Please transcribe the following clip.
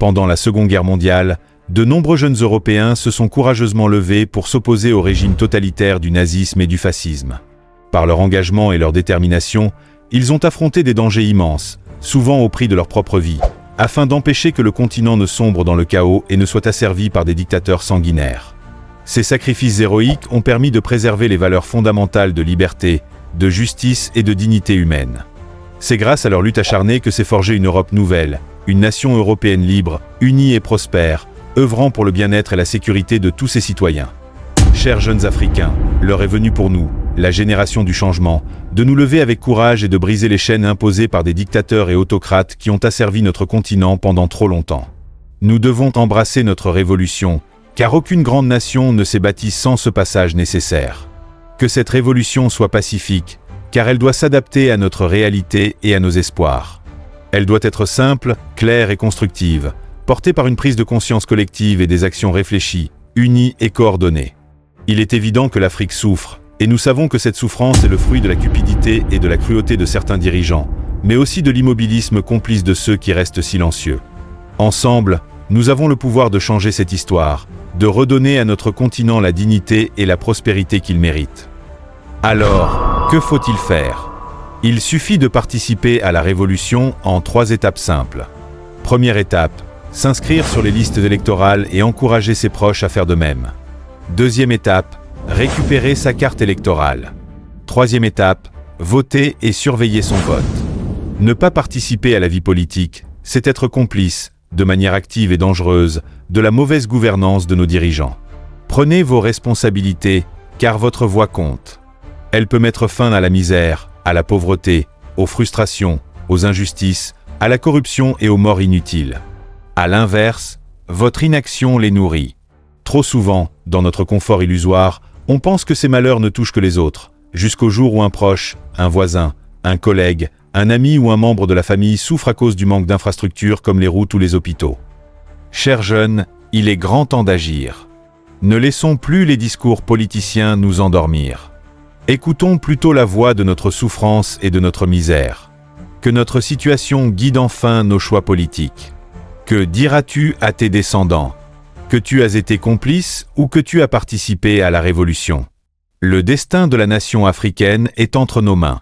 Pendant la Seconde Guerre mondiale, de nombreux jeunes Européens se sont courageusement levés pour s'opposer au régime totalitaire du nazisme et du fascisme. Par leur engagement et leur détermination, ils ont affronté des dangers immenses, souvent au prix de leur propre vie, afin d'empêcher que le continent ne sombre dans le chaos et ne soit asservi par des dictateurs sanguinaires. Ces sacrifices héroïques ont permis de préserver les valeurs fondamentales de liberté, de justice et de dignité humaine. C'est grâce à leur lutte acharnée que s'est forgée une Europe nouvelle, une nation européenne libre, unie et prospère, œuvrant pour le bien-être et la sécurité de tous ses citoyens. Chers jeunes Africains, l'heure est venue pour nous, la génération du changement, de nous lever avec courage et de briser les chaînes imposées par des dictateurs et autocrates qui ont asservi notre continent pendant trop longtemps. Nous devons embrasser notre révolution, car aucune grande nation ne s'est bâtie sans ce passage nécessaire. Que cette révolution soit pacifique, car elle doit s'adapter à notre réalité et à nos espoirs. Elle doit être simple, claire et constructive, portée par une prise de conscience collective et des actions réfléchies, unies et coordonnées. Il est évident que l'Afrique souffre, et nous savons que cette souffrance est le fruit de la cupidité et de la cruauté de certains dirigeants, mais aussi de l'immobilisme complice de ceux qui restent silencieux. Ensemble, nous avons le pouvoir de changer cette histoire, de redonner à notre continent la dignité et la prospérité qu'il mérite. Alors, que faut-il faire ? Il suffit de participer à la révolution en 3 étapes simples. Première étape, s'inscrire sur les listes électorales et encourager ses proches à faire de même. Deuxième étape, récupérer sa carte électorale. Troisième étape, voter et surveiller son vote. Ne pas participer à la vie politique, c'est être complice, de manière active et dangereuse, de la mauvaise gouvernance de nos dirigeants. Prenez vos responsabilités, car votre voix compte. Elle peut mettre fin à la misère, à la pauvreté, aux frustrations, aux injustices, à la corruption et aux morts inutiles. À l'inverse, votre inaction les nourrit. Trop souvent, dans notre confort illusoire, on pense que ces malheurs ne touchent que les autres, jusqu'au jour où un proche, un voisin, un collègue, un ami ou un membre de la famille souffre à cause du manque d'infrastructures comme les routes ou les hôpitaux. Chers jeunes, il est grand temps d'agir. Ne laissons plus les discours politiciens nous endormir. Écoutons plutôt la voix de notre souffrance et de notre misère. Que notre situation guide enfin nos choix politiques. Que diras-tu à tes descendants ? Que tu as été complice ou que tu as participé à la révolution ? Le destin de la nation africaine est entre nos mains.